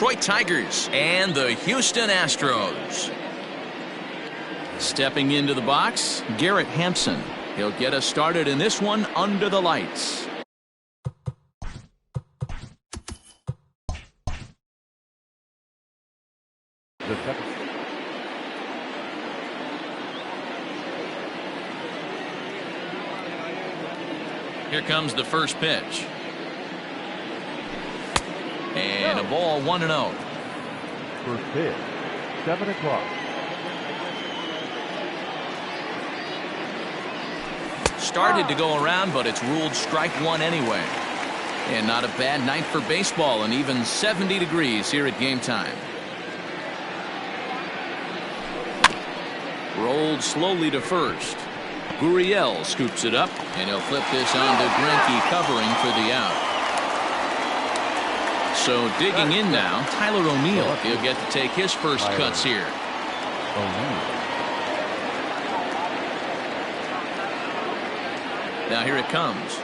Detroit Tigers and the Houston Astros. Stepping into the box, Garrett Hampson. He'll get us started in this one under the lights. Here comes the first pitch. And a ball 1-0. First pitch, 7 o'clock. Started to go around, but it's ruled strike one anyway. And not a bad night for baseball, and even 70 degrees here at game time. Rolled slowly to first. Gurriel scoops it up, and he'll flip this on to Greinke covering for the out. So digging in now, Tyler O'Neill. He'll get to take his first cuts here. Now here it comes.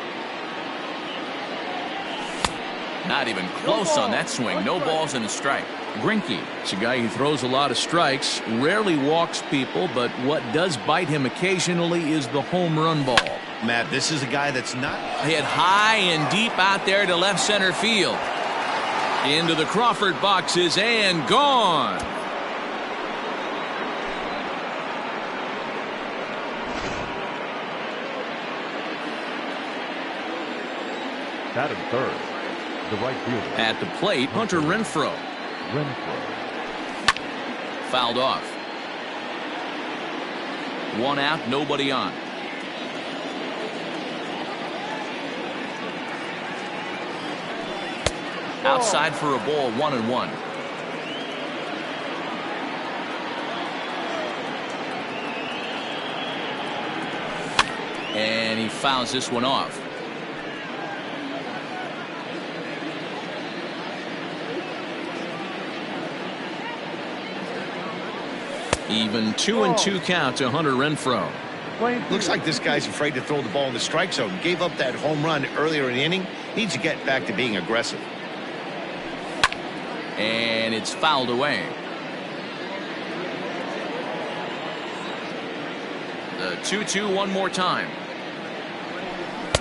Not even close on that swing. No balls and a strike. Greinke, it's a guy who throws a lot of strikes, rarely walks people, but what does bite him occasionally is the home run ball. Matt, this is a guy that's not hit high and deep out there to left center field. Into the Crawford boxes and gone. Batting third, the right fielder. At the plate, Hunter Renfroe. Fouled off. One out, nobody on. Outside for a ball, 1-1. And he fouls this one off. Even 2-2 count to Hunter Renfroe. Looks like this guy's afraid to throw the ball in the strike zone. Gave up that home run earlier in the inning. Needs to get back to being aggressive. And it's fouled away. The 2-2 one more time.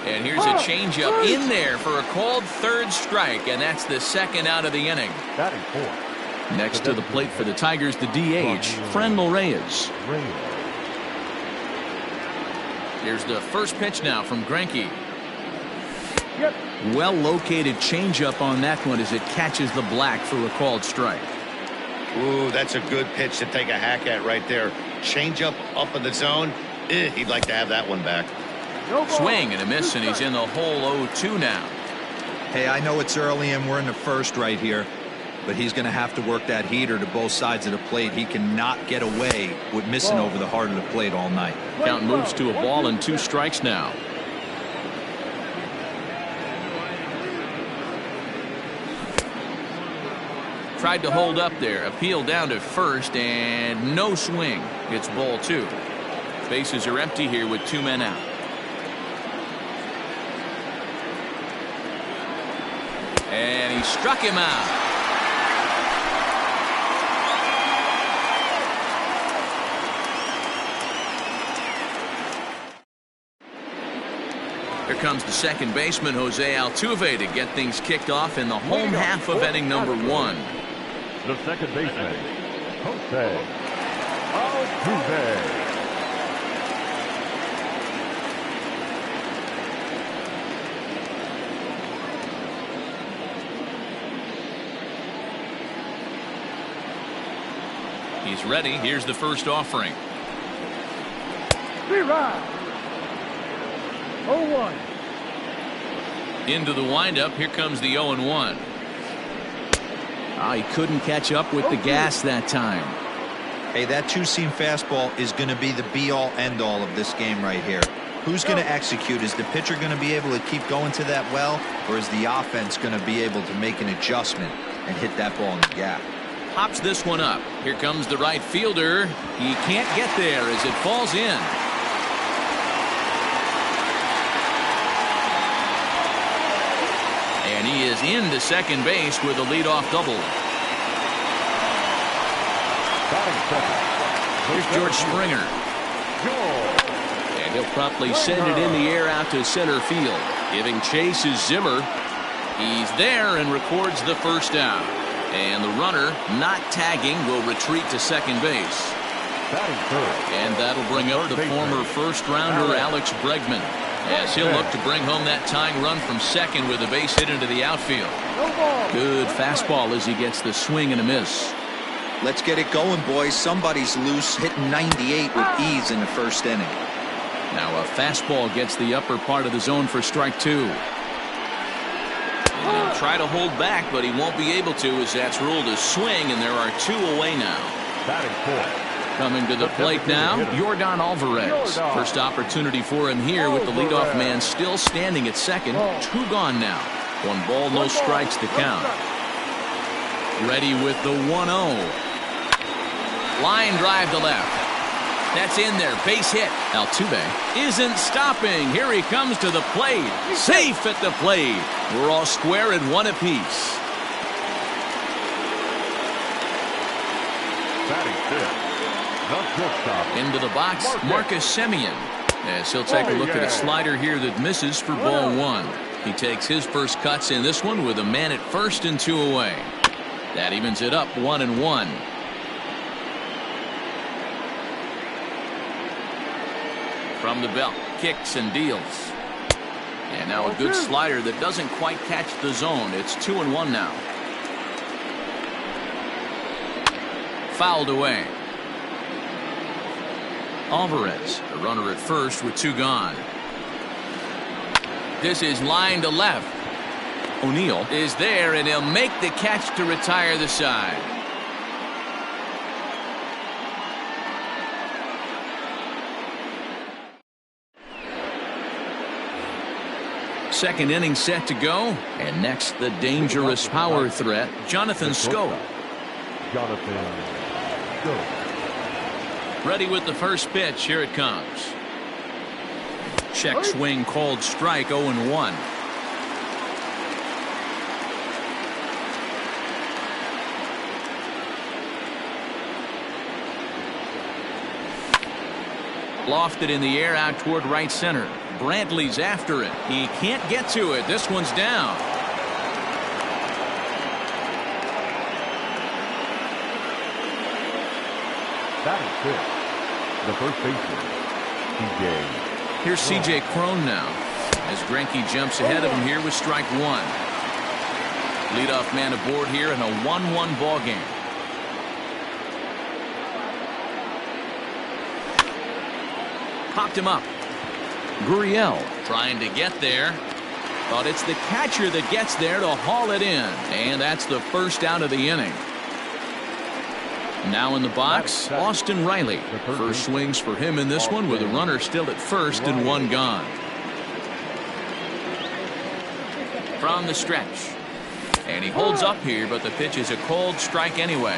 And here's a changeup in there for a called third strike, and that's the second out of the inning. Batting fourth. Next to the plate for the Tigers, the DH, Franmil Reyes. Here's the first pitch now from Greinke. Well-located changeup on that one as it catches the black for a called strike. Ooh, that's a good pitch to take a hack at right there. Changeup up in the zone. He'd like to have that one back. Swing and a miss, and he's in the hole 0-2 now. Hey, I know it's early and we're in the first right here, but he's going to have to work that heater to both sides of the plate. He cannot get away with missing over the heart of the plate all night. Count moves to a ball and 2 strikes now. Tried to hold up there, appealed down to first, and no swing. It's ball 2. Bases are empty here with 2 men out. And he struck him out. Here comes the second baseman, Jose Altuve, to get things kicked off in the home half of inning number 1. The second baseman, Jose Altuve. He's ready. Here's the first offering. 0-1. Into the windup. Here comes the 0-1. He couldn't catch up with the gas that time. Hey, that two-seam fastball is going to be the be-all, end-all of this game right here. Who's going to execute? Is the pitcher going to be able to keep going to that well, or is the offense going to be able to make an adjustment and hit that ball in the gap? Pops this one up. Here comes the right fielder. He can't get there as it falls in. And he is into second base with a leadoff double. Batting second. Here's George Springer. And he'll promptly send it in the air out to center field. Giving chase is Zimmer. He's there and records the first down. And the runner, not tagging, will retreat to second base. Batting third. And that'll bring up the former first-rounder Alex Bregman, as he'll look to bring home that tying run from second with a base hit into the outfield. Good fastball as he gets the swing and a miss. Let's get it going, boys. Somebody's loose, hitting 98 with ease in the first inning. Now a fastball gets the upper part of the zone for strike two. And he'll try to hold back, but he won't be able to, as that's ruled a swing, and there are two away now. Batting fourth. Coming to the plate now, Yordan Alvarez. First opportunity for him here with the leadoff man still standing at second. Two gone now. 1 ball, no strikes to count. Ready with the 1-0. Line drive to left. That's in there. Base hit. Altuve isn't stopping. Here he comes to the plate. Safe at the plate. We're all square at 1 apiece. Batting fifth. Into the box, Marcus Semien, as he'll take a look at a slider here that misses for ball 1. He takes his first cuts in this one with a man at first and 2 away. That evens it up 1-1. From the belt, kicks and deals. And now a good slider that doesn't quite catch the zone. It's 2-1 now. Fouled away. Alvarez, a runner at first with 2 gone. This is line to left. O'Neill is there, and he'll make the catch to retire the side. Second inning set to go, and next the dangerous power threat, Jonathan Schoop. Ready with the first pitch. Here it comes. Check swing called strike. 0-1. Lofted in the air out toward right center. Brantley's after it. He can't get to it. This one's down. Batting fifth. The first baseman, C.J. Here's C.J. Cron now, as Greinke jumps ahead of him here with strike 1. Leadoff man aboard here in a 1-1 ball game. Popped him up. Gurriel trying to get there. But it's the catcher that gets there to haul it in. And that's the first out of the inning. Now in the box, Austin Riley. First swings for him in this one with a runner still at first and 1 gone. From the stretch. And he holds up here, but the pitch is a cold strike anyway.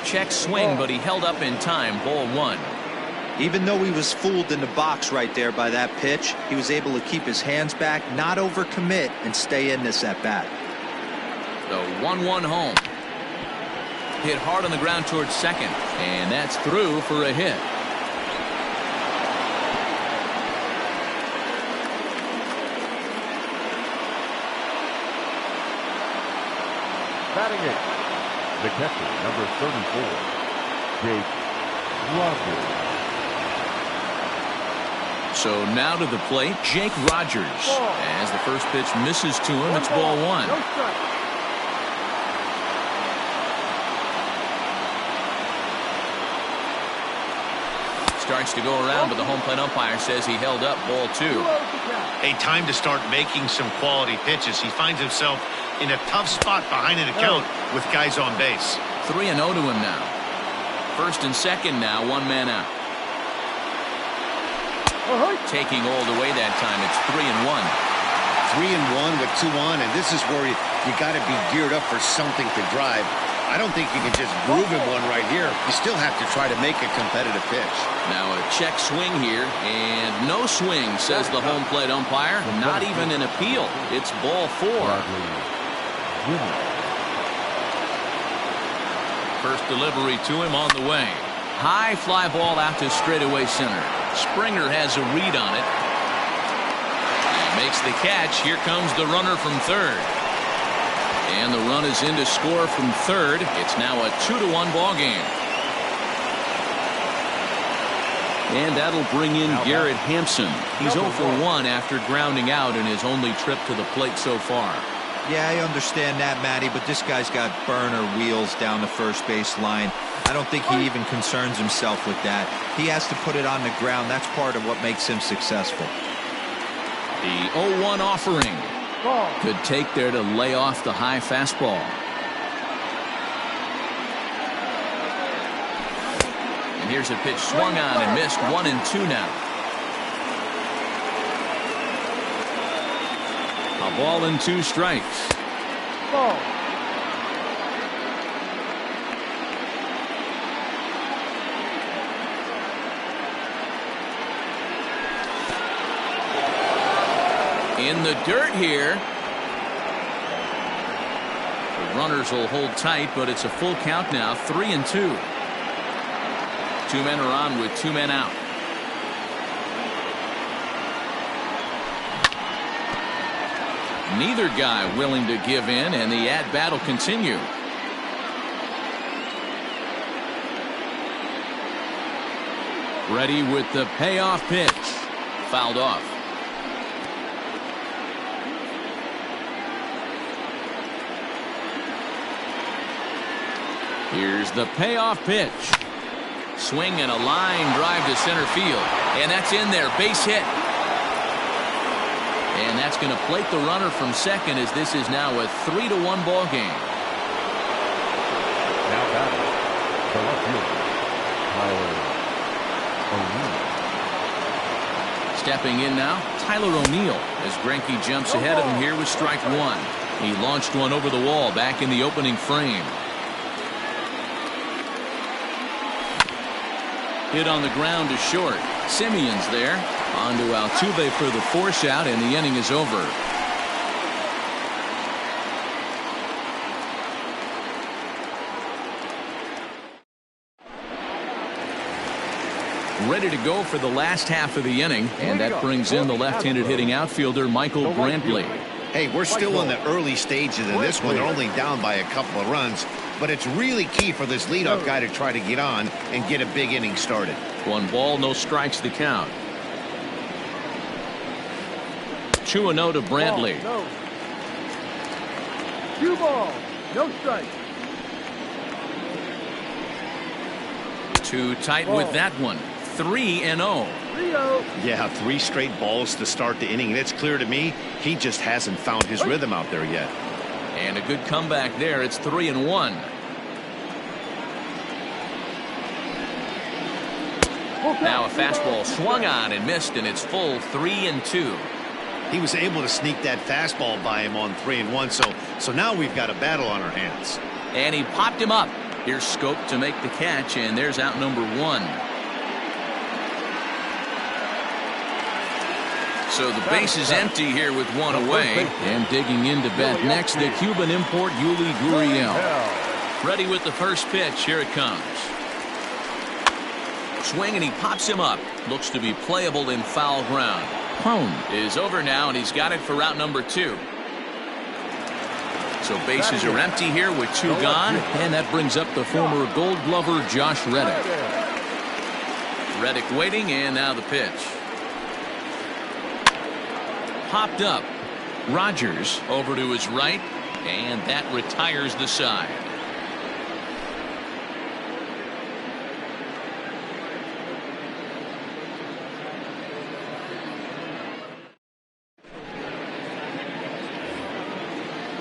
Check swing, but he held up in time. Ball 1. Even though he was fooled in the box right there by that pitch, he was able to keep his hands back, not overcommit, and stay in this at bat. The 1-1 home. Hit hard on the ground towards second, and that's through for a hit. Batting it. The catcher, number 34, Jake Rogers. So now to the plate, Jake Rogers. As the first pitch misses to him, it's ball 1. Starts to go around, but the home plate umpire says he held up. Ball 2. A time to start making some quality pitches. He finds himself in a tough spot behind an account with guys on base. 3-0 to him now. First and second now, 1 man out. Taking all the way that time. It's 3-1. 3-1 with 2 on, and this is where you got to be geared up for something to drive. I don't think you can just groove him one right here. You still have to try to make a competitive pitch. Now a check swing here, and no swing, says the home plate umpire. Not even an appeal. It's ball 4. First delivery to him on the way. High fly ball out to straightaway center. Springer has a read on it. And makes the catch. Here comes the runner from third. And the run is in to score from third. It's now a 2-1 ball game. And that'll bring in Garrett Hampson. He's 0 for 1 after grounding out in his only trip to the plate so far. Yeah, I understand that, Matty, but this guy's got burner wheels down the first base line. I don't think he even concerns himself with that. He has to put it on the ground. That's part of what makes him successful. The 0-1 offering. Good take there to lay off the high fastball. And here's a pitch swung on and missed. 1-2 now. A ball and 2 strikes. Ball. In the dirt here. The runners will hold tight, but it's a full count now. 3-2. 2 men are on with 2 men out. Neither guy willing to give in, and the at-bat will continue. Ready with the payoff pitch. Fouled off. Here's the payoff pitch. Swing and a line drive to center field. And that's in there. Base hit. And that's going to plate the runner from second as this is now a 3-1 ball game. Now batting, the left fielder, Tyler O'Neill. Stepping in now, Tyler O'Neill as Greinke jumps ahead of him here with strike 1. He launched one over the wall back in the opening frame. Hit on the ground to short. Simeon's there. On to Altuve for the force out, and the inning is over. Ready to go for the last half of the inning, and that brings in the left-handed hitting outfielder Michael Brantley. Hey, we're still in the early stages of this one. They're only down by a couple of runs, but it's really key for this leadoff guy to try to get on and get a big inning started. 1 ball, no strikes the count. 2-0 to Brantley. 2 balls, no strikes. Too tight with that one. 3-0. Yeah, 3 straight balls to start the inning, and it's clear to me he just hasn't found his rhythm out there yet. And a good comeback there. It's 3-1. Now a fastball swung on and missed, and it's full 3-2. He was able to sneak that fastball by him on 3-1, so now we've got a battle on our hands. And he popped him up. Here's Scope to make the catch, and there's out number 1. So the base is empty here with 1 away. And digging in to bat next, the Cuban import Yuli Gurriel. Ready with the first pitch. Here it comes. Swing, and he pops him up. Looks to be playable in foul ground. Home is over now, and he's got it for route number 2. So bases are empty here with 2 gone, and that brings up the former Gold Glover Josh Reddick. Reddick waiting, and now the pitch. Popped up. Rogers over to his right, and that retires the side.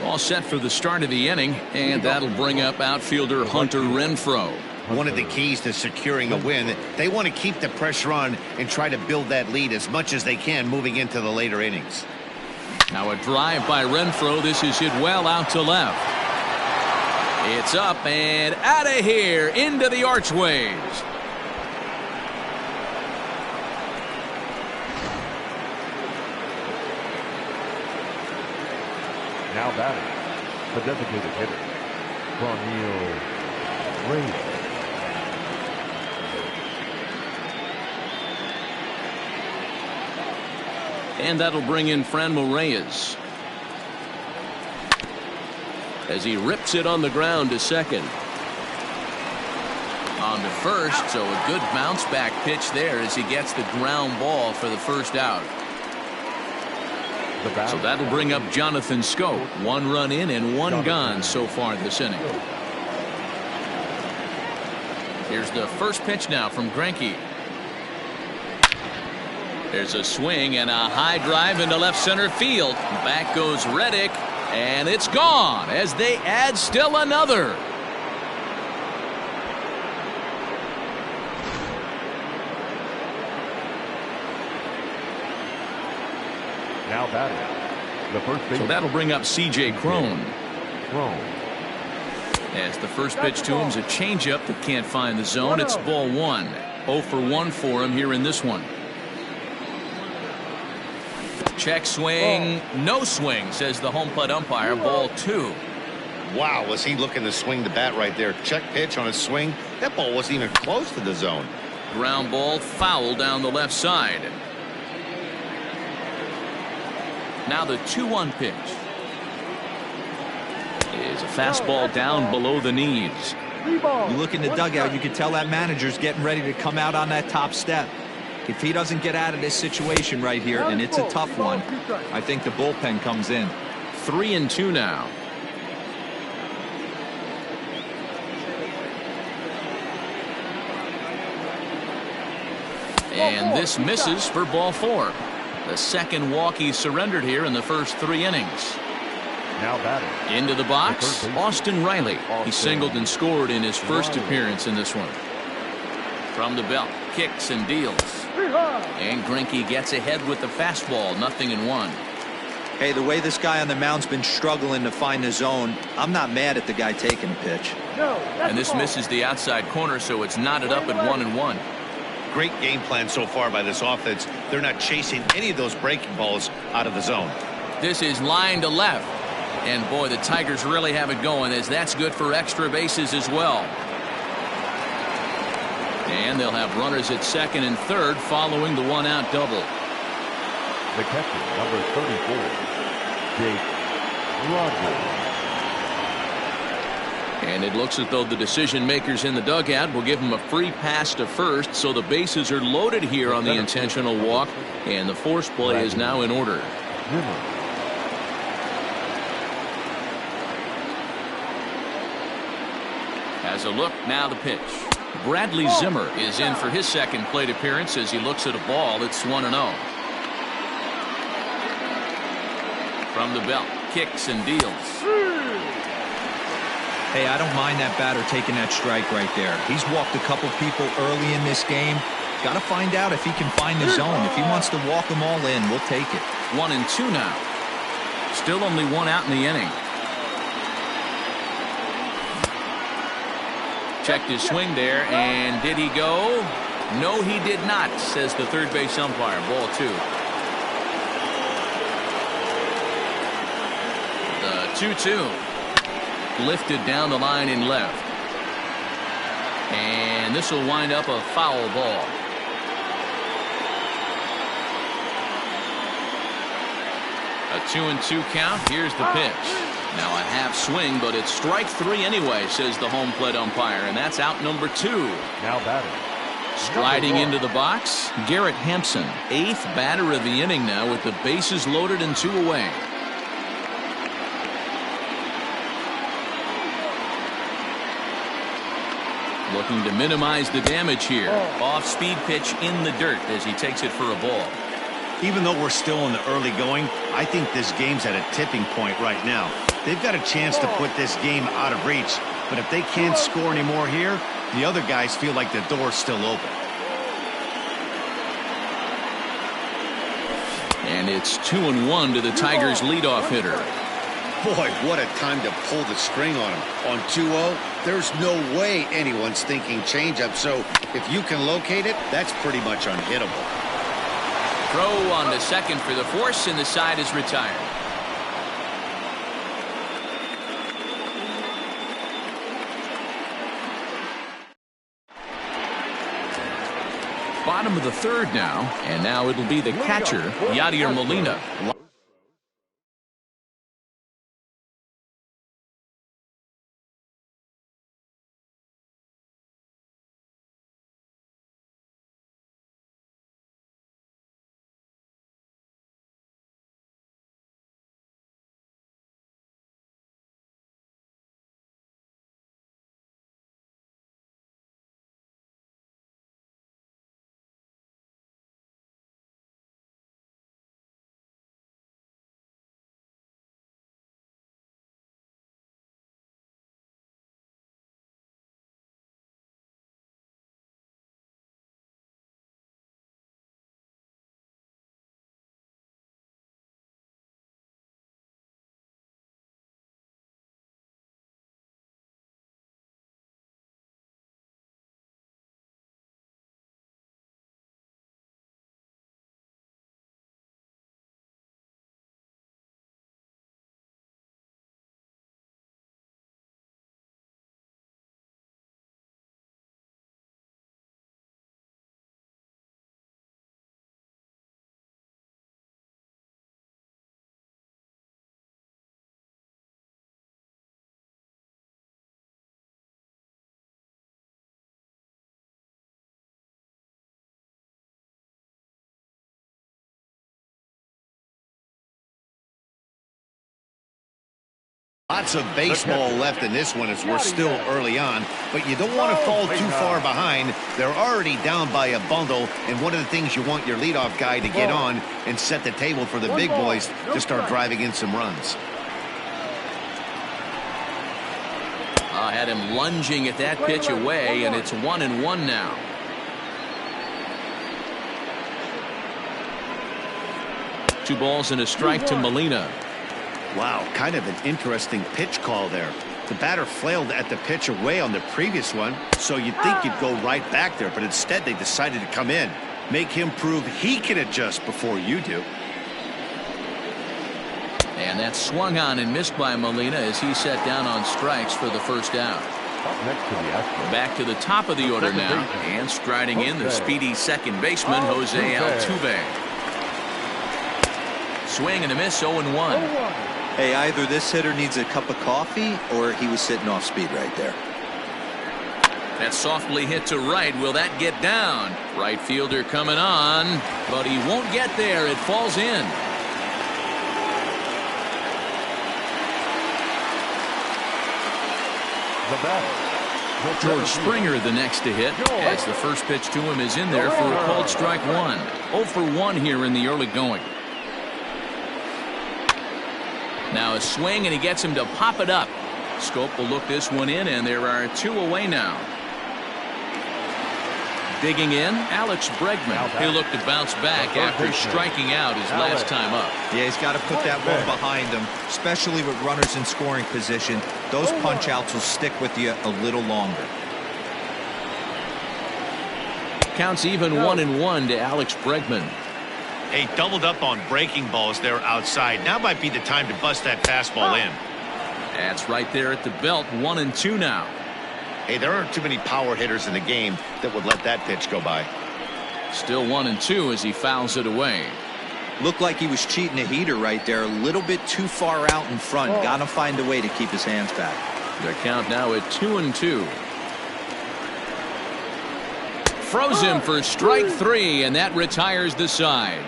All set for the start of the inning, and that'll bring up outfielder Hunter Renfroe. One of the keys to securing a win, they want to keep the pressure on and try to build that lead as much as they can moving into the later innings. Now a drive by Renfroe. This is hit well out to left. It's up and out of here into the archways. Now batting, the designated hitter, Reyes. And that'll bring in Franmil Reyes as he rips it on the ground to second. On to first, so a good bounce back pitch there as he gets the ground ball for the first out. So that'll bring up Jonathan Schoop. 1 run in and 1 gone so far this inning. Here's the first pitch now from Greinke. There's a swing and a high drive into left center field. Back goes Reddick, and it's gone as they add still another. Now batting, the first baseman. So that'll bring up C.J. Cron. As the first pitch to him is a changeup that can't find the zone. It's ball 1. 0 for 1 for him here in this one. Check swing, no swing, says the home plate umpire. Ball 2. Wow, was he looking to swing the bat right there? Check pitch on a swing. That ball wasn't even close to the zone. Ground ball, foul down the left side. Now the 2-1 pitch is a fastball down below the knees. You look in the dugout, you can tell that manager's getting ready to come out on that top step. If he doesn't get out of this situation right here, and it's a tough one, I think the bullpen comes in. 3-2 now. And this misses for ball 4. The second walk he surrendered here in the first 3 innings. Now batting. Into the box, Austin Riley. He singled and scored in his first appearance in this one. From the belt, kicks and deals. And Greinke gets ahead with the fastball, 0-1. Hey, the way this guy on the mound's been struggling to find the zone, I'm not mad at the guy taking the pitch. And this misses the outside corner, so it's knotted up at 1-1. Great game plan so far by this offense. They're not chasing any of those breaking balls out of the zone. This is line to left. And boy, the Tigers really have it going, as that's good for extra bases as well. And they'll have runners at second and third following the 1-out double. The catcher, number 34, Jake Rogers. And it looks as though the decision makers in the dugout will give him a free pass to first, so the bases are loaded here on the intentional walk, and the force play is now in order. As a look, now the pitch. Bradley Zimmer is in for his second plate appearance as he looks at a ball that's 1-0. From the belt, kicks and deals. Hey, I don't mind that batter taking that strike right there. He's walked a couple people early in this game. Got to find out if he can find the zone. If he wants to walk them all in, we'll take it. 1-2 now. Still only 1 out in the inning. Checked his swing there, and did he go? No, he did not, says the third base umpire. Ball 2. The 2-2. Lifted down the line in left. And this will wind up a foul ball. A 2-2 count. Here's the pitch. Now a half swing, but it's strike 3 anyway, says the home plate umpire, and that's out number 2. Now batting. Striding into the box, Garrett Hampson, 8th batter of the inning now with the bases loaded and 2 away. Looking to minimize the damage here. Off-speed pitch in the dirt as he takes it for a ball. Even though we're still in the early going, I think this game's at a tipping point right now. They've got a chance to put this game out of reach, but if they can't score any more here, the other guys feel like the door's still open. And it's 2-1 to the Tigers' leadoff hitter. Boy, what a time to pull the string on him. On 2-0, there's no way anyone's thinking changeup. So if you can locate it, that's pretty much unhittable. Throw on the second for the force, and the side is retired. Bottom of the third now, and now it'll be the catcher, Yadier Molina. Lots of baseball left in this one as we're still early on, but you don't want to fall too far behind. They're already down by a bundle, and one of the things you want your leadoff guy to get on and set the table for the big boys to start driving in some runs. Had him lunging at that pitch away, and it's 1-1 now. Two balls and a strike to Molina. Wow, kind of an interesting pitch call there. The batter flailed at the pitch away on the previous one, so you'd think you'd go right back there, but instead they decided to come in. Make him prove he can adjust before you do. And that's swung on and missed by Molina as he set down on strikes for the first out. Up next to the Astros. Back to the top of the order now, and striding in the speedy second baseman, Jose Altuve. Swing and a miss, 0-1. Hey, either this hitter needs a cup of coffee or he was sitting off speed right there. That softly hit to right. Will that get down? Right fielder coming on, but he won't get there. It falls in. The batter, George Springer the next to hit, as the first pitch to him is in there for a called strike one. 0 for 1 here in the early going. Now a swing, and he gets him to pop it up. Scope will look this one in, and there are 2 away now. Digging in, Alex Bregman. He'll look to bounce back after striking out his last time up. Yeah, he's got to put that one behind him, especially with runners in scoring position. Those punch outs will stick with you a little longer. Counts even 1-1 to Alex Bregman. Hey, doubled up on breaking balls there outside. Now might be the time to bust that fastball in. That's right there at the belt. 1-2 now. Hey, there aren't too many power hitters in the game that would let that pitch go by. Still 1-2 as he fouls it away. Looked like he was cheating a heater right there. A little bit too far out in front. Got to find a way to keep his hands back. Their count now at 2-2. Froze him for strike 3, and that retires the side.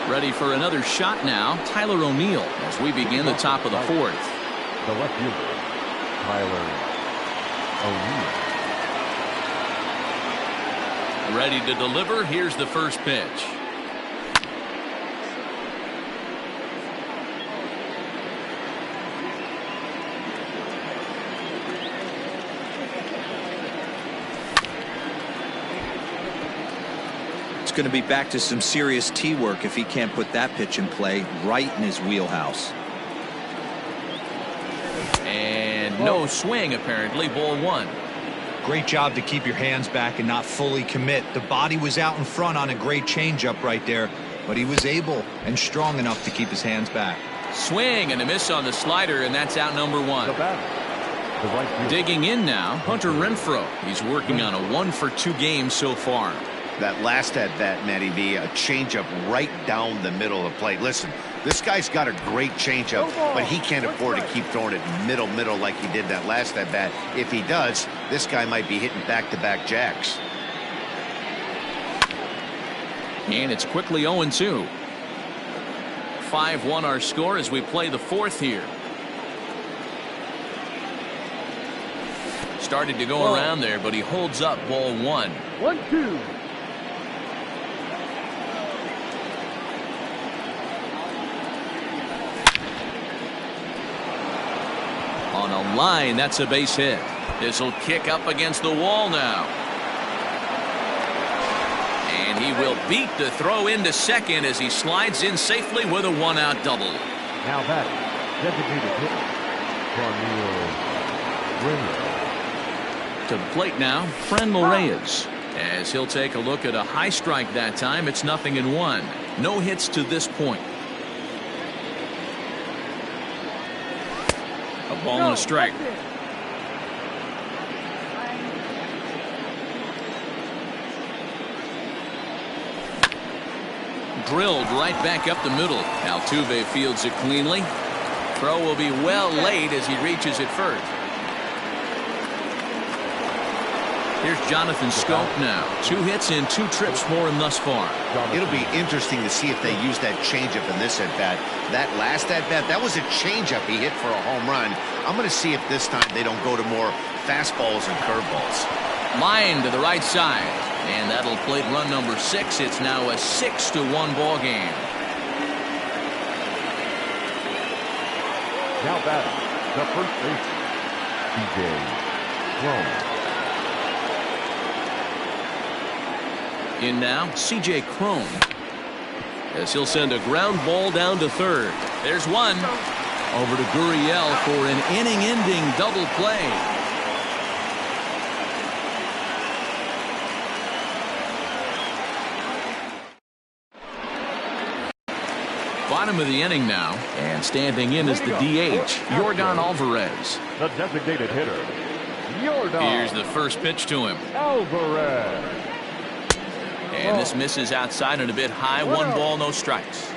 Ready for another shot now, Tyler O'Neill, as we begin the top of the fourth. the left fielder, Tyler O'Neill. Ready to deliver. Here's the first pitch. going to be back to some serious tee work if he can't put that pitch in play right in his wheelhouse. And no swing, apparently. Ball one. Great job to keep your hands back and not fully commit. The body was out in front on a great changeup right there, but he was able and strong enough to keep his hands back. Swing and a miss on the slider, and that's out number one. The batter. The right fielder. Digging in now, Hunter Renfroe. He's working on a 1-for-2 game so far. That last at bat, Matty V, a changeup right down the middle of the plate. Listen, this guy's got a great changeup, but he can't afford to keep throwing it middle like he did that last at bat. If he does, this guy might be hitting back-to-back jacks. And it's quickly 0-2. 5-1 our score as we play the fourth here. Started to go around there, but he holds up. Ball one. 1-2. On a line, that's a base hit. This will kick up against the wall now. And he will beat the throw into second as he slides in safely with a one-out double. Now batting, designated hitter, Carnell. To the plate now, Franmil Reyes. As he'll take a look at a high strike that time, it's 0-1. No hits to this point. A ball and a strike. Drilled right back up the middle. Altuve fields it cleanly. Throw will be well late as he reaches it first. Here's Jonathan Scope now. 2 hits and 2 trips for him thus far. It'll be interesting to see if they use that changeup in this at-bat. That last at-bat, that was a changeup he hit for a home run. I'm going to see if this time they don't go to more fastballs and curveballs. Line to the right side. And that'll plate run number 6. It's now a 6-1 ball game. Now batting, the first baseman, C.J. Cron. In now, C.J. Cron. As he'll send a ground ball down to third. There's one. Over to Gurriel for an inning-ending double play. Bottom of the inning now, and standing in is the DH, Yordan Alvarez. The designated hitter, Yordan. Here's the first pitch to him. Alvarez. And this misses outside and a bit high. 1 ball, no strikes.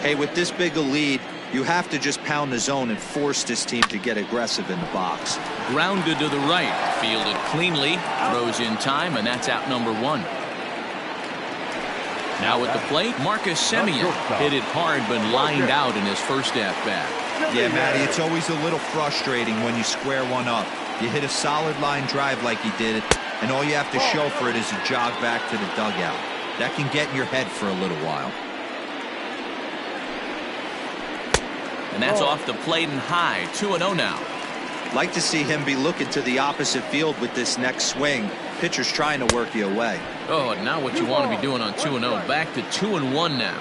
Hey, with this big a lead, you have to just pound the zone and force this team to get aggressive in the box. Grounded to the right, fielded cleanly, throws in time, and that's out number 1. Now at the plate, Marcus Semien hit it hard but lined out in his first at-bat. Yeah, Matty, it's always a little frustrating when you square one up. You hit a solid line drive like he did, and all you have to show for it is a jog back to the dugout. That can get in your head for a little while. And that's off the plate and high. 2-0 now. Like to see him be looking to the opposite field with this next swing. Pitcher's trying to work you away. Oh, and now what you want to be doing on 2-0. Back to 2-1 now.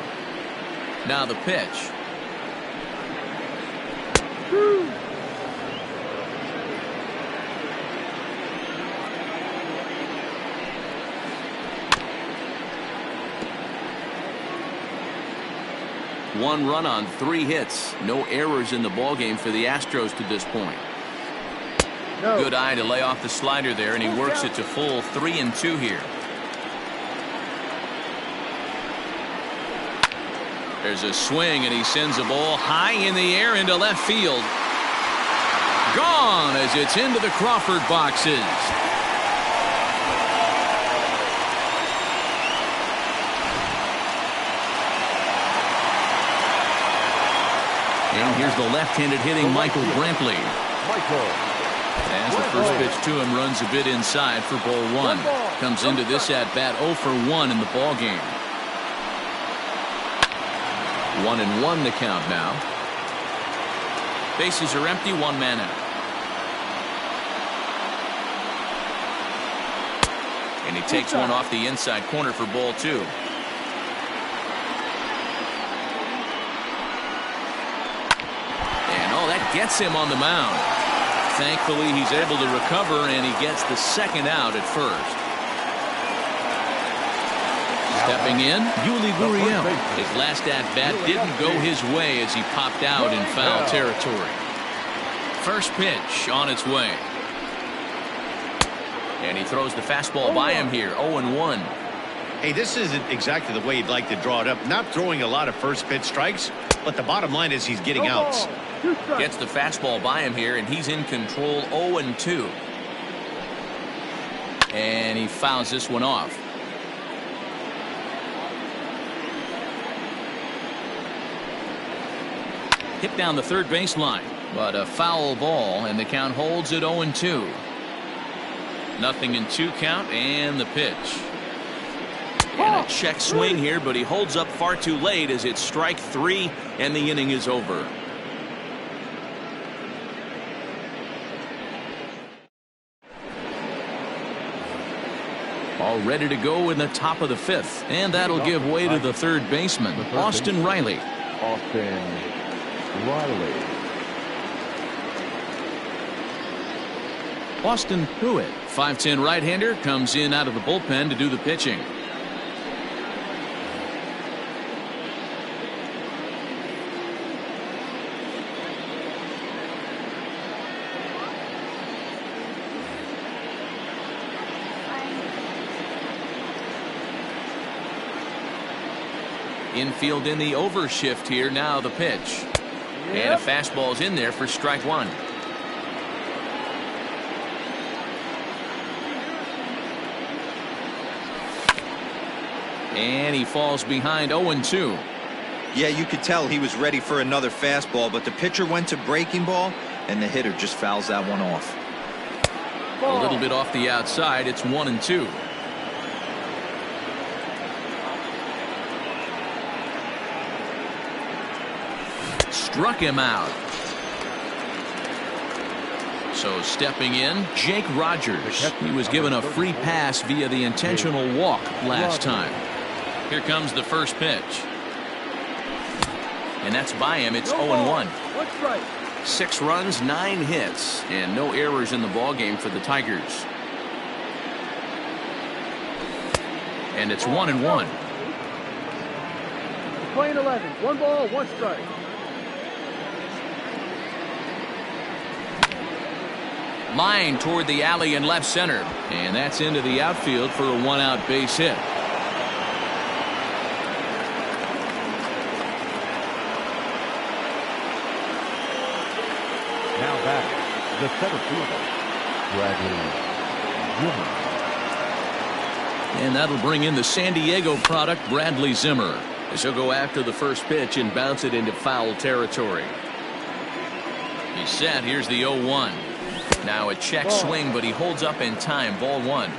Now the pitch. One run on 3 hits. No errors in the ballgame for the Astros to this point. Good eye to lay off the slider there, and he works it to full 3-2 here. There's a swing, and he sends a ball high in the air into left field. Gone as it's into the Crawford boxes. And here's the left-handed hitting Michael Brantley. As the first pitch to him runs a bit inside for ball 1. Comes into this at-bat 0 for 1 in the ball game. 1-1 the count now. Bases are empty, 1 man out. And he takes one off the inside corner for ball 2. And oh, that gets him on the mound. Thankfully, he's able to recover, and he gets the second out at first. Stepping in, Yuli Gurriel. His last at-bat didn't go his way as he popped out in foul territory. First pitch on its way. And he throws the fastball by him here, 0-1. Hey, this isn't exactly the way you'd like to draw it up. Not throwing a lot of first pitch strikes, but the bottom line is he's getting outs. Gets the fastball by him here, and he's in control, 0-2. And he fouls this one off. Hit down the third baseline, but a foul ball, and the count holds at 0-2. 0-2 count, and the pitch. And a check swing here, but he holds up far too late as it's strike 3, and the inning is over. All ready to go in the top of the 5th, and that'll give way to the third baseman, Austin Riley. Austin Riley. Austin Pruitt, 5'10" right-hander, comes in out of the bullpen to do the pitching. Infield in the overshift here. Now the pitch. And a fastball's in there for strike 1. And he falls behind, 0-2. Yeah, you could tell he was ready for another fastball, but the pitcher went to breaking ball, and the hitter just fouls that one off. A little bit off the outside. It's 1-2. Struck him out. So stepping in, Jake Rogers. He was given a free pass via the intentional walk last time. Here comes the first pitch. And that's by him. It's 0-1. 6 runs, 9 hits, and no errors in the ballgame for the Tigers. And it's 1-1. Playing 11. 1 ball, 1 strike. Line toward the alley in left center, and that's into the outfield for a 1-out base hit. Now back, the center fielder, Bradley Zimmer. And that'll bring in the San Diego product, Bradley Zimmer, as he'll go after the first pitch and bounce it into foul territory. He's set. Here's the 0-1. Now a check swing, but he holds up in time. Ball 1.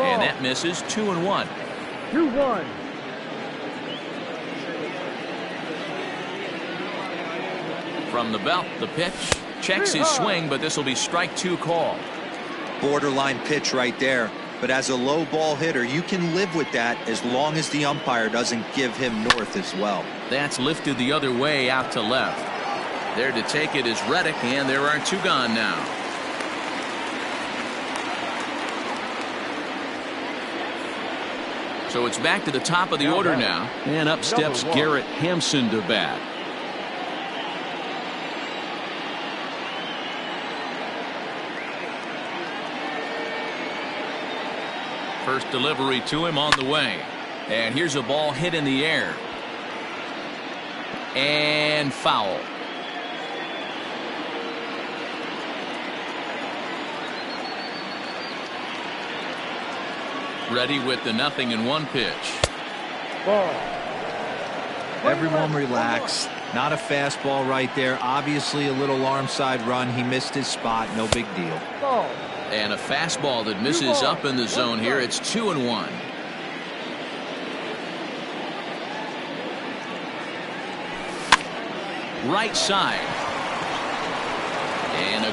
And that misses. 2-1. 2-1. From the belt, the pitch. Checks his swing, but this will be strike 2 call. Borderline pitch right there. But as a low ball hitter, you can live with that as long as the umpire doesn't give him north as well. That's lifted the other way out to left. There to take it is Reddick, and there are 2 gone now. So it's back to the top of the order now, and up steps Garrett Hampson to bat. First delivery to him on the way. And here's a ball hit in the air. And foul. Ready with the 0-1 pitch. Ball. Everyone relax. Not a fastball right there. Obviously a little arm side run. He missed his spot. No big deal. Ball. And a fastball that misses up in the zone here. It's 2-1. Right side.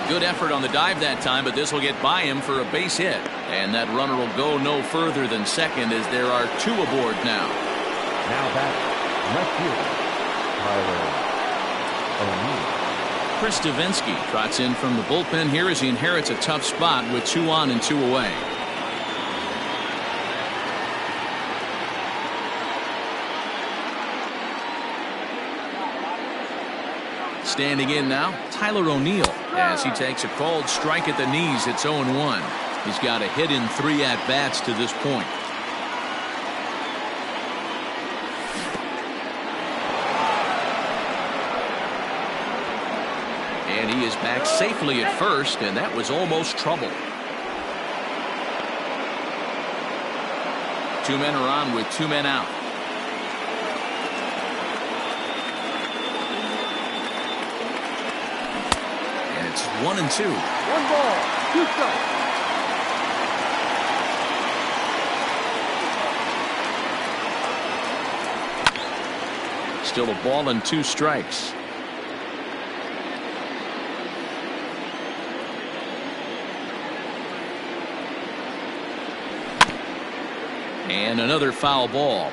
Good effort on the dive that time, but this will get by him for a base hit. And that runner will go no further than second as there are two aboard now. Now back, left fielder, Tyler O'Neill. Chris Davinsky trots in from the bullpen here as he inherits a tough spot with 2 on and 2 away. Standing in now, Tyler O'Neill, as he takes a called strike at the knees. It's 0-1. He's got a hit in 3 at-bats to this point. And he is back safely at first, and that was almost trouble. 2 men are on with 2 men out. It's 1-2. 1 ball, 2 strikes. Still a ball and 2 strikes. And another foul ball.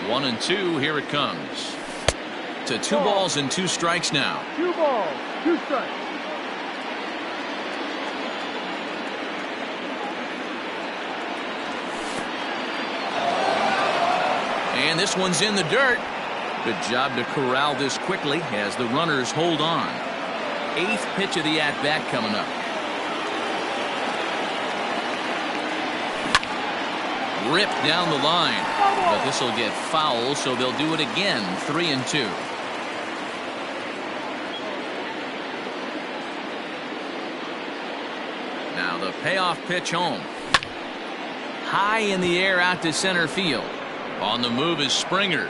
One and 2, here it comes. To 2 balls and 2 strikes now. 2 balls, 2 strikes. And this one's in the dirt. Good job to corral this quickly as the runners hold on. 8th pitch of the at-bat coming up. Ripped down the line, but this will get foul, so they'll do it again. 3-2. Now the payoff pitch home. High in the air out to center field. On the move is Springer.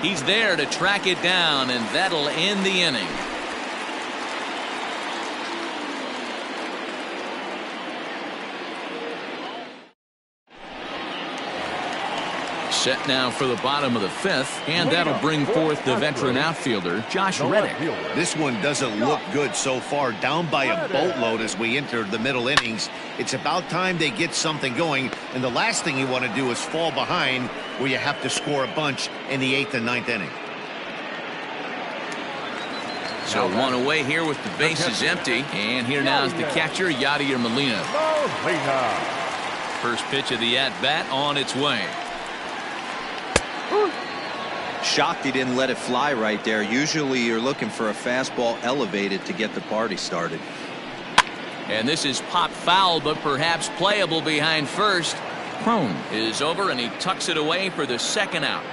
He's there to track it down, and that'll end the inning. Set now for the bottom of the 5th, and that'll bring forth the veteran outfielder, Josh Reddick. This one doesn't look good so far, down by a boatload as we enter the middle innings. It's about time they get something going, and the last thing you want to do is fall behind where you have to score a bunch in the 8th and 9th inning. So 1 away here with the bases empty, and here now is the catcher, Yadier Molina. First pitch of the at-bat on its way. Shocked he didn't let it fly right there. Usually you're looking for a fastball elevated to get the party started. And this is popped foul, but perhaps playable behind first. Crone is over, and he tucks it away for the 2nd out.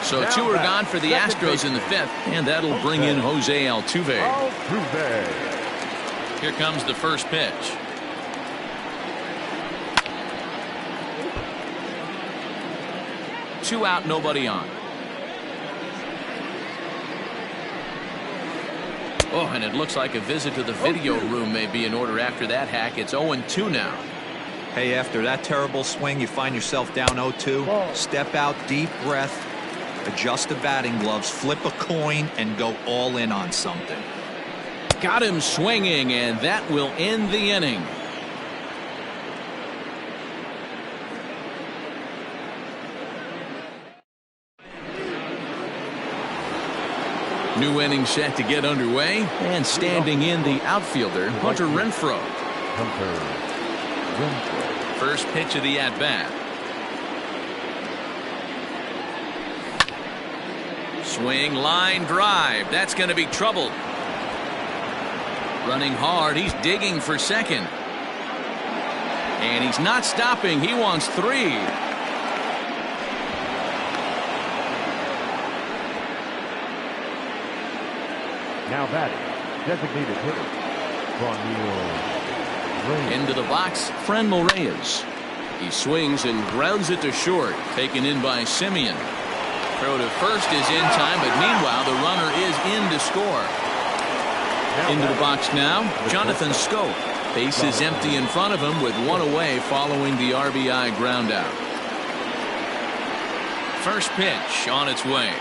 So 2 are gone for the Astros in the 5th, and that'll bring in Jose Altuve. Here comes the first pitch. Two out, nobody on. Oh, and it looks like a visit to the video room may be in order after that hack. It's 0-2 now. Hey, after that terrible swing, you find yourself down 0-2. Step out, deep breath, adjust the batting gloves, flip a coin, and go all in on something. Got him swinging, and that will end the inning. New inning set to get underway, and standing in the outfielder, Hunter Renfroe. First pitch of the at-bat. Swing, line drive. That's going to be trouble. Running hard. He's digging for second. And he's not stopping. He wants 3. Now batting, designated hitter, into the box, Franmil Reyes. He swings and grounds it to short, taken in by Simeon. Throw to first is in time, but meanwhile the runner is in to score. Into the box now, Jonathan Scope. Base is empty in front of him with one away following the RBI ground out. First pitch on its way.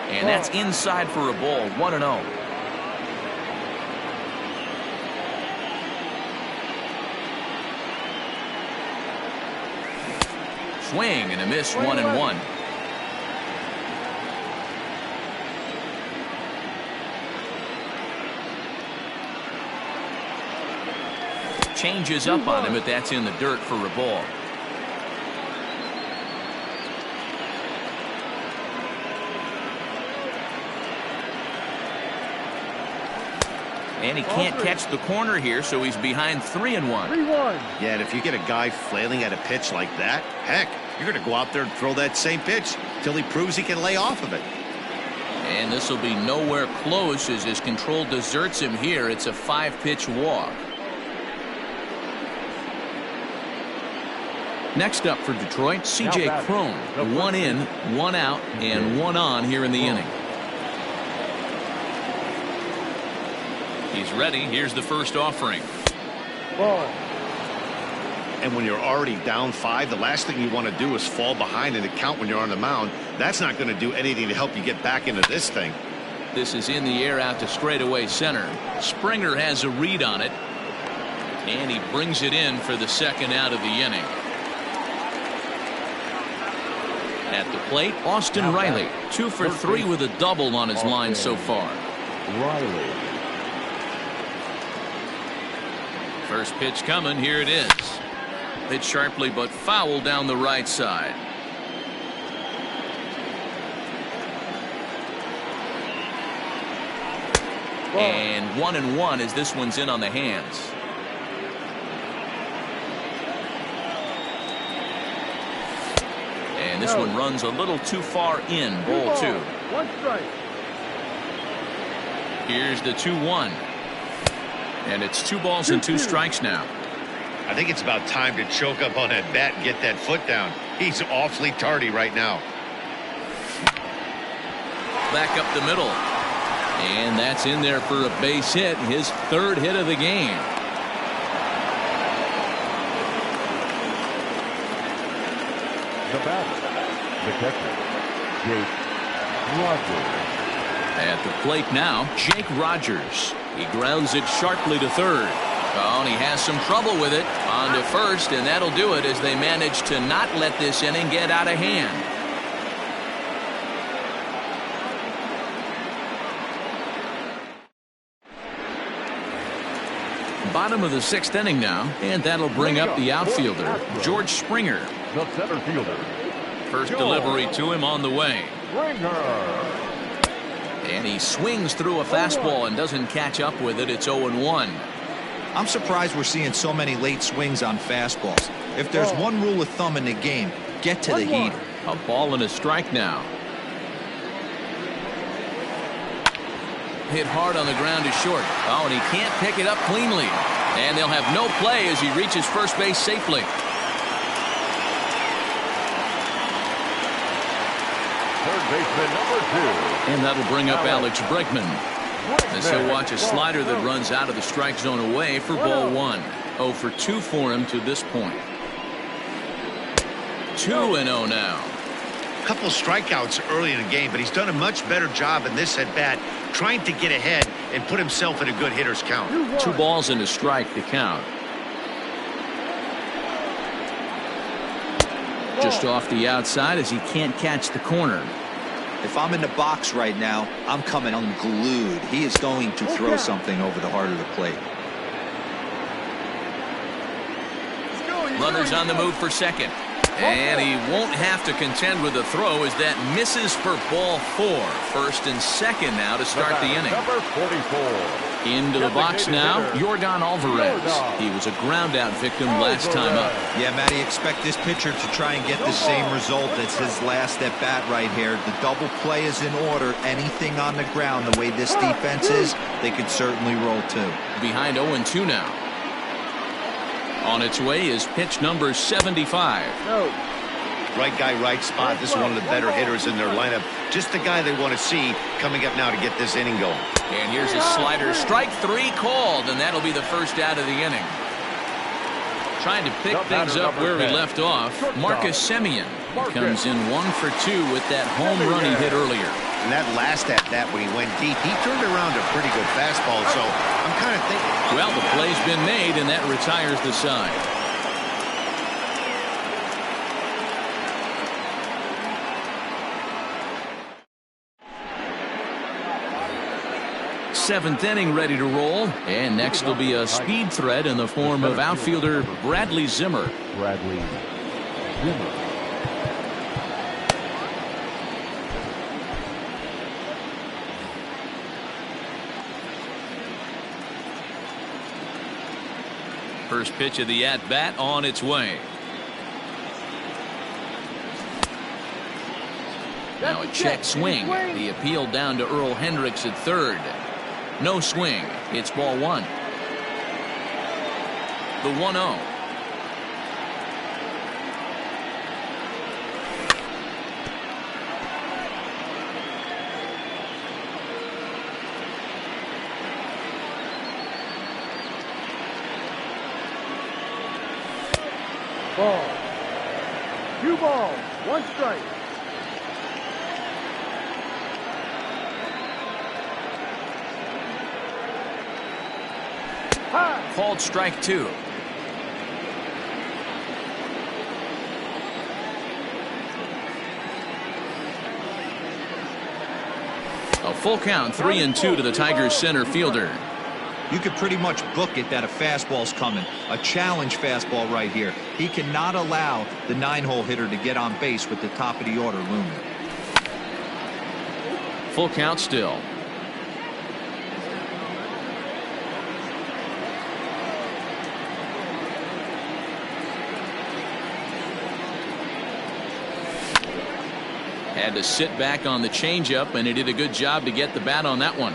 And that's inside for a ball. 1-0. Swing and a miss. 1-1. Changes up on him, but that's in the dirt for a ball. And he can't catch the corner here, so he's behind 3-1. 3-1. Yeah, and if you get a guy flailing at a pitch like that, heck, you're going to go out there and throw that same pitch till he proves he can lay off of it. And this will be nowhere close as his control deserts him here. It's a 5-pitch walk. Next up for Detroit, C.J. Cron. 1 in, 1 out, and 1 on here in the inning. He's ready. Here's the first offering. Ball. And when you're already down 5, the last thing you want to do is fall behind in the count when you're on the mound. That's not going to do anything to help you get back into this thing. This is in the air out to straightaway center. Springer has a read on it. And he brings it in for the second out of the inning. At the plate, Austin Riley. 2 for 3 with a double on his line so far. Riley. First pitch coming. Here it is. Hit sharply but foul down the right side. And 1-1 as this one's in on the hands. And this one runs a little too far in. Ball 2. 1 strike. Here's the 2-1. And it's 2 balls and 2 strikes now. I think it's about time to choke up on that bat and get that foot down. He's awfully tardy right now. Back up the middle. And that's in there for a base hit. His 3rd hit of the game. The batter, the catcher, Jake Rogers. At the plate now, Jake Rogers. He grounds it sharply to third. Oh, and he has some trouble with it. On to first, and that'll do it as they manage to not let this inning get out of hand. Bottom of the 6th inning now, and that'll bring up the outfielder, George Springer. The center fielder. First delivery to him on the way. Springer. And he swings through a fastball and doesn't catch up with it. It's 0-1. I'm surprised we're seeing so many late swings on fastballs. If there's one rule of thumb in the game, get to the heater. A ball and a strike now. Hit hard on the ground is short. Oh, and he can't pick it up cleanly. And they'll have no play as he reaches first base safely. Third baseman number 2. And that'll bring up Alex Bregman. As he'll watch a slider that runs out of the strike zone away for ball 1. 0 for 2 for him to this point. 2-0 now. A couple strikeouts early in the game, but he's done a much better job in this at-bat trying to get ahead and put himself in a good hitter's count. 2 balls and a strike to count. Just off the outside as he can't catch the corner. If I'm in the box right now, I'm coming unglued. He is going to throw something over the heart of the plate. Runners on the move for second. And he won't have to contend with a throw as that misses for ball 4. First and second now to start the inning. Number 44. Into the box now, Yordan Alvarez. He was a ground-out victim last time up. Yeah, Matty, expect this pitcher to try and get the same result as his last at-bat right here. The double play is in order. Anything on the ground, the way this defense is, they could certainly roll 2. Behind 0-2 now. On its way is pitch number 75. Right guy, right spot. This is one of the better hitters in their lineup. Just the guy they want to see coming up now to get this inning going. And here's his slider. Strike 3 called, and that'll be the first out of the inning. Trying to pick things up where we left off, Marcus Semien comes in 1 for 2 with that home run he hit earlier. And that last at-bat when he went deep, he turned around a pretty good fastball, so I'm kind of thinking... Well, the play's been made, and that retires the side. Seventh inning ready to roll, and next will be a speed threat in the form of outfielder Bradley Zimmer. Bradley Zimmer. First pitch of the at-bat on its way. Now a check swing. The appeal down to Earl Hendricks at third. No swing. It's ball 1. The 1-0. Ball. 2 balls, 1 strike. Called strike 2. A full count, 3-2 to the Tigers center fielder. You could pretty much book it that a fastball's coming. A challenge fastball right here. He cannot allow the 9-hole hitter to get on base with the top of the order looming. Full count still. Had to sit back on the changeup, and he did a good job to get the bat on that one.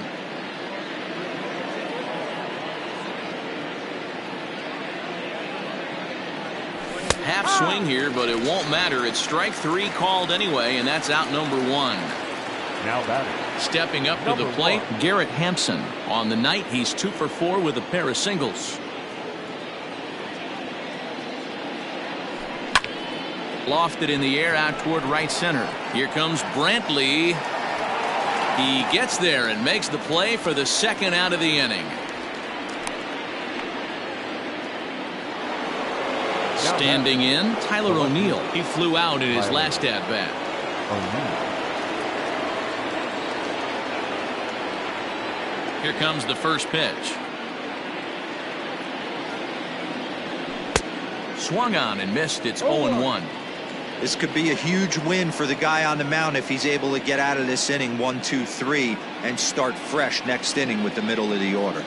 Half swing here, but it won't matter. It's strike 3 called anyway, and that's out number 1. Now batting. Stepping up to the plate, Garrett Hampson. On the night, he's 2 for 4 with a pair of singles. Lofted in the air out toward right center. Here comes Brantley. He gets there and makes the play for the second out of the inning. Standing in, Tyler O'Neill. He flew out in his last at-bat. Here comes the first pitch. Swung on and missed. It's 0-1. This could be a huge win for the guy on the mound if he's able to get out of this inning 1, 2, 3 and start fresh next inning with the middle of the order.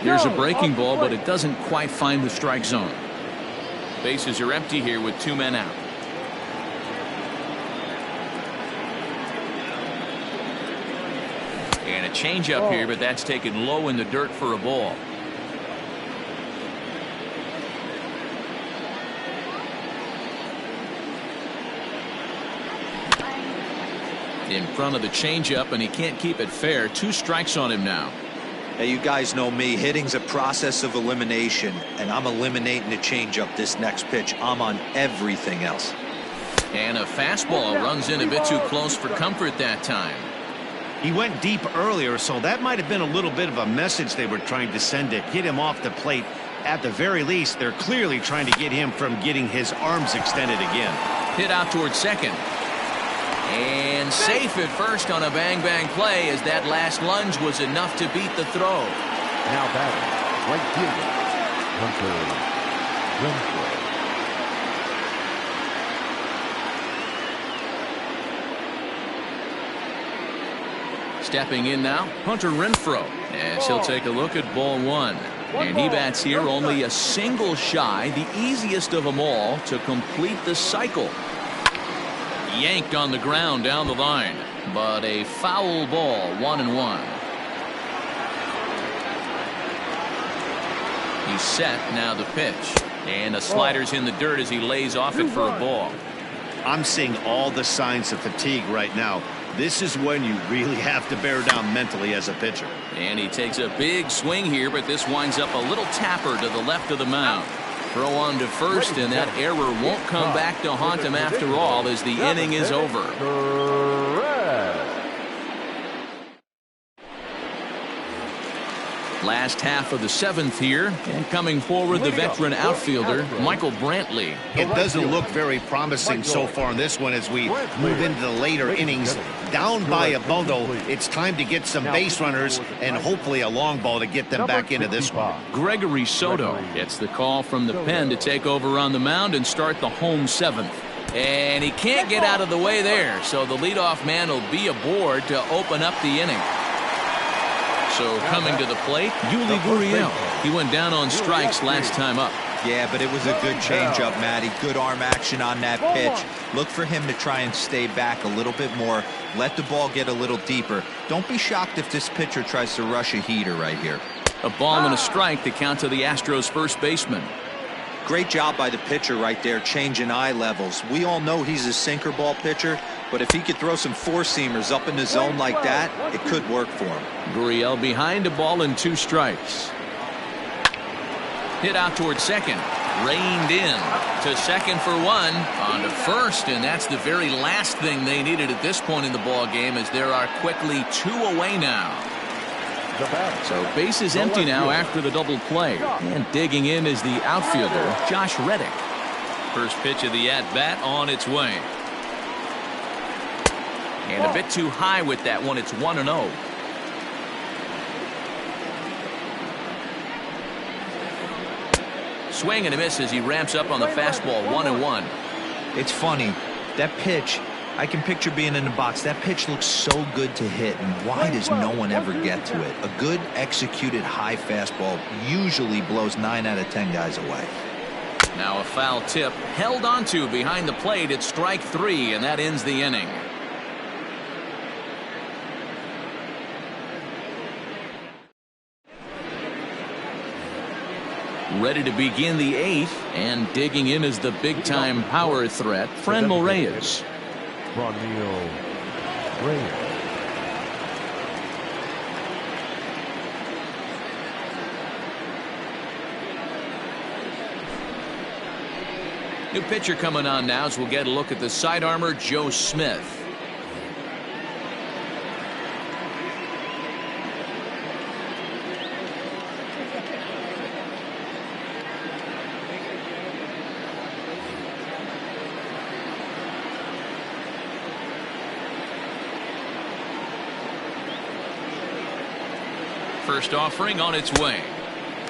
Here's a breaking ball, but it doesn't quite find the strike zone. Bases are empty here with 2 men out. And a changeup here, but that's taken low in the dirt for a ball. In front of the changeup, and he can't keep it fair. 2 strikes on him now. Hey, you guys know me. Hitting's a process of elimination, and I'm eliminating the changeup this next pitch. I'm on everything else. And a fastball runs in a bit too close for comfort that time. He went deep earlier, so that might have been a little bit of a message they were trying to send to get him off the plate. At the very least, they're clearly trying to get him from getting his arms extended again. Hit out towards second. And safe at first on a bang-bang play, as that last lunge was enough to beat the throw. Now batting, right fielder, Hunter Renfroe. Stepping in now, Hunter Renfroe, as he'll take a look at ball 1. And he bats here only a single shy, the easiest of them all to complete the cycle. Yanked on the ground down the line, but a foul ball, 1-1. He's set. Now the pitch. And the slider's in the dirt as he lays off it for a ball. I'm seeing all the signs of fatigue right now. This is when you really have to bear down mentally as a pitcher. And he takes a big swing here, but this winds up a little tapper to the left of the mound. Throw on to first, and that error won't come back to haunt him after all as the inning is over. Last half of the seventh here, and coming forward the veteran outfielder Michael Brantley. It doesn't look very promising so far in this one as we move into the later innings. Down by a bundle, it's time to get some base runners and hopefully a long ball to get them back into this one. Gregory Soto gets the call from the pen to take over on the mound and start the home seventh. And he can't get out of the way there, so the leadoff man will be aboard to open up the inning. So coming to the plate, Yuli Gurriel. He went down on strikes last time up. Yeah, but it was a good changeup, Matty. Good arm action on that pitch. Look for him to try and stay back a little bit more. Let the ball get a little deeper. Don't be shocked if this pitcher tries to rush a heater right here. A ball and a strike to count to the Astros first baseman. Great job by the pitcher right there, changing eye levels. We all know he's a sinker ball pitcher, but if he could throw some four-seamers up in the zone like that, it could work for him. Gurriel behind a ball and 2 strikes. Hit out toward second. Reined in to second for 1. On to first, and that's the very last thing they needed at this point in the ball game, as there are quickly 2 away now. So base is empty now after the double play. And digging in is the outfielder, Josh Reddick. First pitch of the at-bat on its way. And a bit too high with that one. It's 1-0. Swing and a miss as he ramps up on the fastball. 1-1. It's funny. That pitch, I can picture being in the box. That pitch looks so good to hit, and why does no one ever get to it? A good executed high fastball usually blows 9 out of 10 guys away. Now a foul tip held onto behind the plate. It's strike 3, and that ends the inning. Ready to begin the 8th, and digging in is the big-time power threat, Franmil Reyes. New pitcher coming on now as we'll get a look at the side armor, Joe Smith. First offering on its way.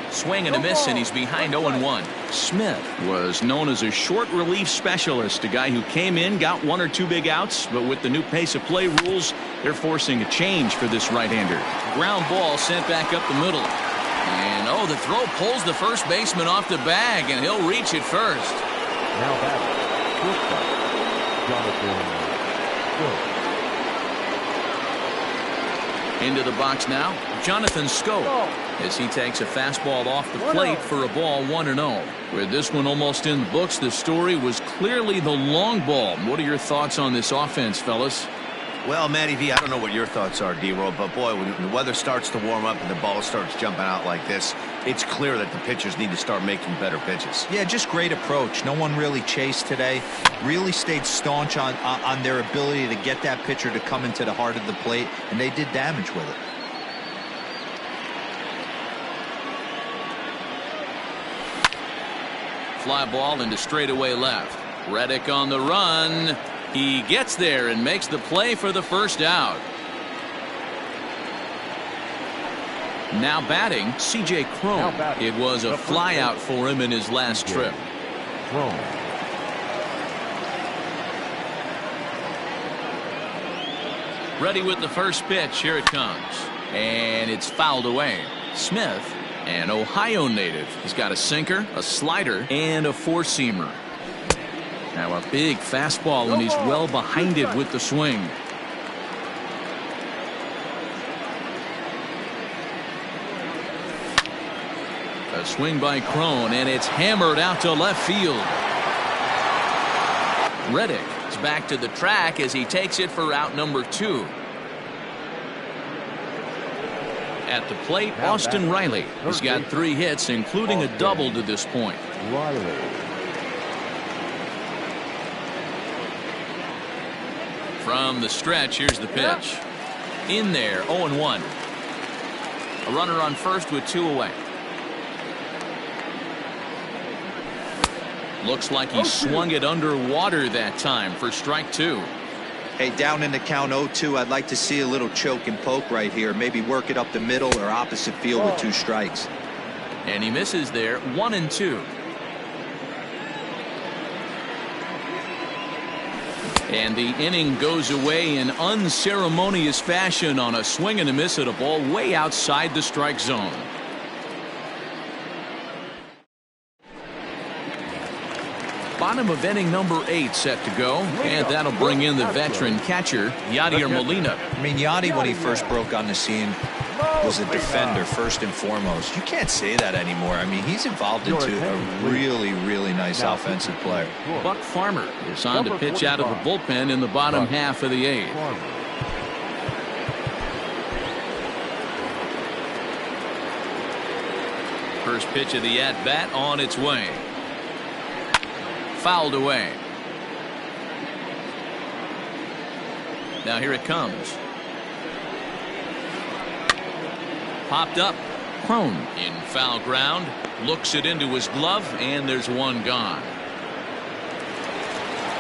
Swing and a miss, and he's behind 0-1. Smith was known as a short relief specialist, a guy who came in, got 1 or 2 big outs, but with the new pace of play rules, they're forcing a change for this right-hander. Ground ball sent back up the middle. And oh, the throw pulls the first baseman off the bag, and he'll reach it first. Now batting, Jonathan. Into the box now, Jonathan Scope, as he takes a fastball off the plate for a ball. 1-0. With this one almost in the books, the story was clearly the long ball. What are your thoughts on this offense, fellas? Well, Matty V, I don't know what your thoughts are, D-Roll, but boy, when the weather starts to warm up and the ball starts jumping out like this, it's clear that the pitchers need to start making better pitches. Yeah, just great approach. No one really chased today. Really stayed staunch on their ability to get that pitcher to come into the heart of the plate, and they did damage with it. Fly ball into straightaway left. Reddick on the run. He gets there and makes the play for the first out. Now batting, C.J. Cron. It was a fly out for him in his last trip. Ready with the first pitch. Here it comes. And it's fouled away. Smith, an Ohio native. He's got a sinker, a slider, and a four-seamer. Now a big fastball, and he's well behind it with the swing. A swing by Crone, and it's hammered out to left field. Reddick is back to the track as he takes it for out number 2. At the plate, Austin Riley has got 3 hits, including a double to this point. Riley. From the stretch, here's the pitch. In there, 0-1. A runner on first with 2 away. Looks like he swung it underwater that time for strike 2. Hey, down in the count 0-2, I'd like to see a little choke and poke right here. Maybe work it up the middle or opposite field with 2 strikes. And he misses there, 1-2. And the inning goes away in unceremonious fashion on a swing and a miss at a ball way outside the strike zone. Bottom of inning number 8 set to go, and that'll bring in the veteran catcher, Yadier Molina. I mean, Yadi, when he first broke on the scene, was a defender first and foremost. You can't say that anymore. I mean, he's evolved into a really, really nice offensive player. Buck Farmer is on to pitch out of the bullpen in the bottom half of the 8th. First pitch of the at-bat on its way. Fouled away. Now here it comes. Popped up. Crone in foul ground. Looks it into his glove, and there's one gone.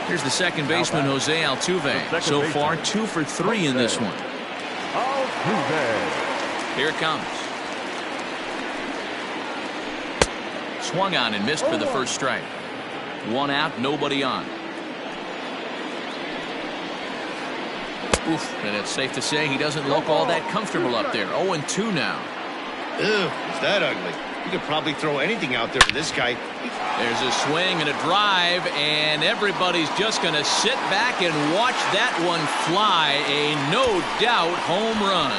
Here's the second baseman, Jose Altuve. So far, 2 for 3 in this one. Here it comes. Swung on and missed for the first strike. 1 out, nobody on. Oof, and it's safe to say he doesn't look all that comfortable up there. 0-2 now. Ew, is that ugly? You could probably throw anything out there to this guy. There's a swing and a drive, and everybody's just going to sit back and watch that one fly. A no-doubt home run.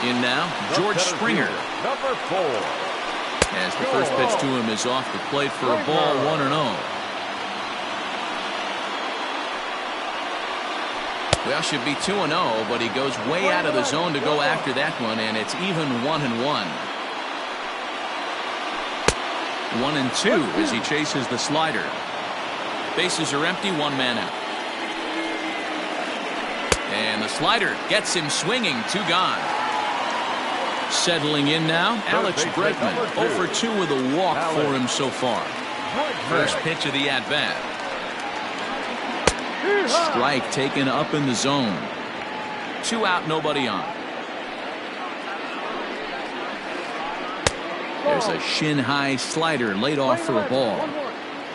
In now, George Springer. Number 4. As the first pitch to him is off the plate for a ball, 1-0. Well, should be 2-0, but he goes way out of the zone to go after that one, and it's even 1-1. 1-2 as he chases the slider. Bases are empty, 1 man out. And the slider gets him swinging, 2 gone. Settling in now, Alex Bregman, 0 for 2 with a walk for him so far. First pitch of the at-bat. Strike taken up in the zone. 2 out, nobody on. There's a shin-high slider laid off for a ball.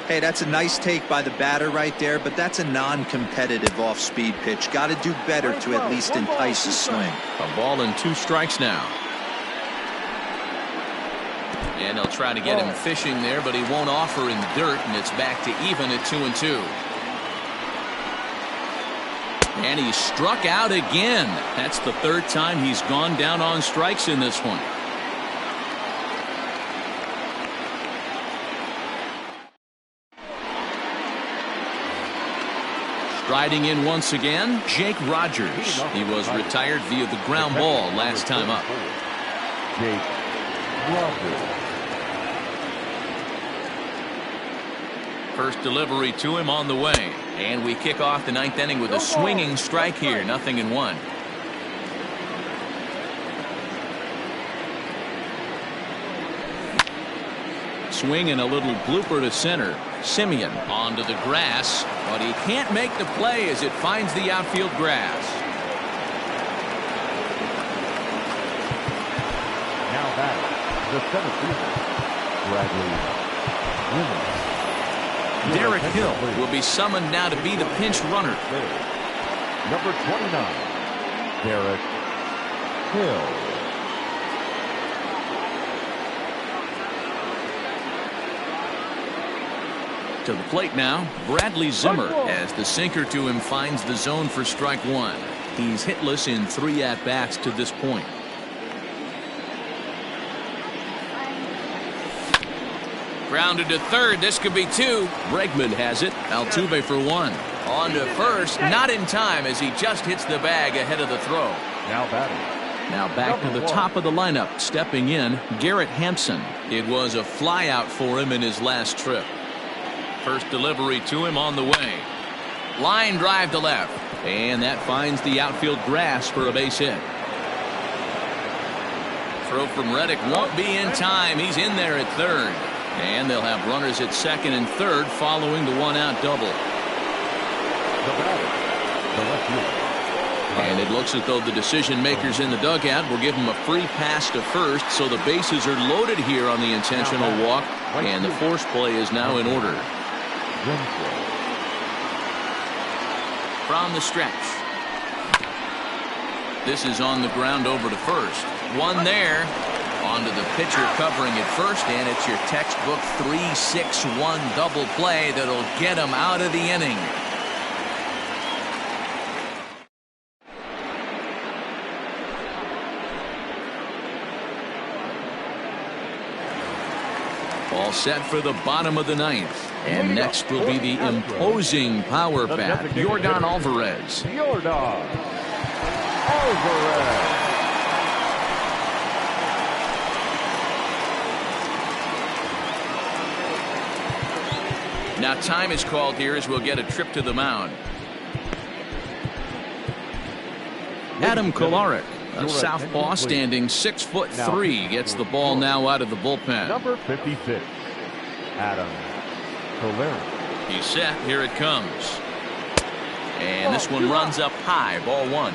Hey, that's a nice take by the batter right there, but that's a non-competitive off-speed pitch. Got to do better to at least entice a swing. A ball and 2 strikes now. And they'll try to get him fishing there, but he won't offer in the dirt, and it's back to even at 2-2. And he struck out again. That's the 3rd time he's gone down on strikes in this one. Striding in once again, Jake Rogers. He was retired via the ground ball last time up. Jake Rogers. First delivery to him on the way. And we kick off the 9th inning with a swinging strike here. 0-1. Swing and a little blooper to center. Simeon onto the grass, but he can't make the play as it finds the outfield grass. Now back, the 7th fielder, Bradley Williams. Derek Hill will be summoned now to be the pinch runner. Number 29, Derek Hill. To the plate now, Bradley Zimmer, as the sinker to him finds the zone for strike one. He's hitless in 3 at-bats to this point. Grounded to third. This could be 2. Bregman has it. Altuve for 1. On to first. Not in time as he just hits the bag ahead of the throw. Now batting. Now back to the top of the lineup. Stepping in, Garrett Hampson. It was a flyout for him in his last trip. First delivery to him on the way. Line drive to left. And that finds the outfield grass for a base hit. Throw from Reddick won't be in time. He's in there at third. And they'll have runners at second and third following the 1-out double. The batter, the left fielder. And it looks as though the decision makers in the dugout will give him a free pass to first, so the bases are loaded here on the intentional walk, and the force play is now in order. From the stretch. This is on the ground over to first. One there. Onto the pitcher covering at first, and it's your textbook 3-6-1 double play that'll get him out of the inning. All set for the bottom of the 9th. And next will be the imposing power bat, Yordan Alvarez. Yordan Alvarez. Now time is called here as we'll get a trip to the mound. Adam Kolarek, a southpaw standing 6'3", gets the ball now out of the bullpen. Number 56, Adam Kolarek. He's set. Here it comes. And this one runs up high. Ball 1.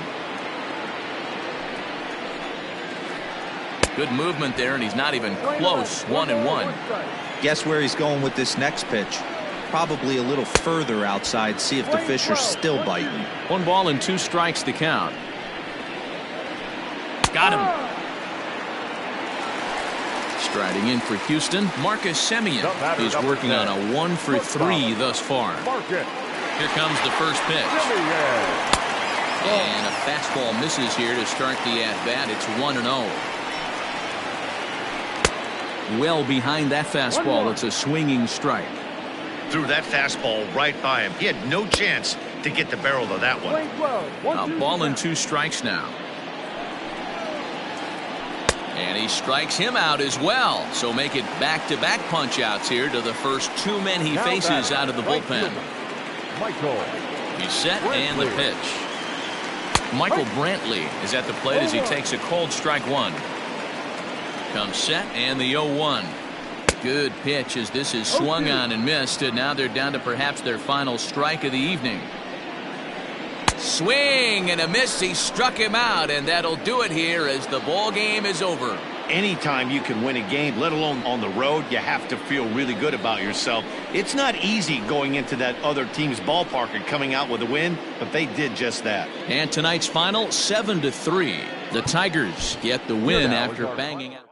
Good movement there, and he's not even close. 1-1. Guess where he's going with this next pitch? Probably a little further outside. See if the fish are still biting. 1 ball and 2 strikes to count. Got him. Striding in for Houston, Marcus Semien. He's working on a 1 for 3 thus far. Here comes the first pitch. And a fastball misses here to start the at-bat. It's 1-0. Well behind that fastball. It's a swinging strike. Threw that fastball right by him. He had no chance to get the barrel of that one. A ball and 2 strikes now. And he strikes him out as well. So make it back-to-back punch-outs here to the first 2 men he faces out of the bullpen. He's set and the pitch. Michael Brantley is at the plate as he takes a cold strike 1. Comes set and the 0-1. Good pitch as this is swung on and missed, and now they're down to perhaps their final strike of the evening. Swing and a miss. He struck him out, and that'll do it here as the ball game is over. Anytime you can win a game, let alone on the road, you have to feel really good about yourself. It's not easy going into that other team's ballpark and coming out with a win, but they did just that. And tonight's final, 7-3. The Tigers get the win after banging out.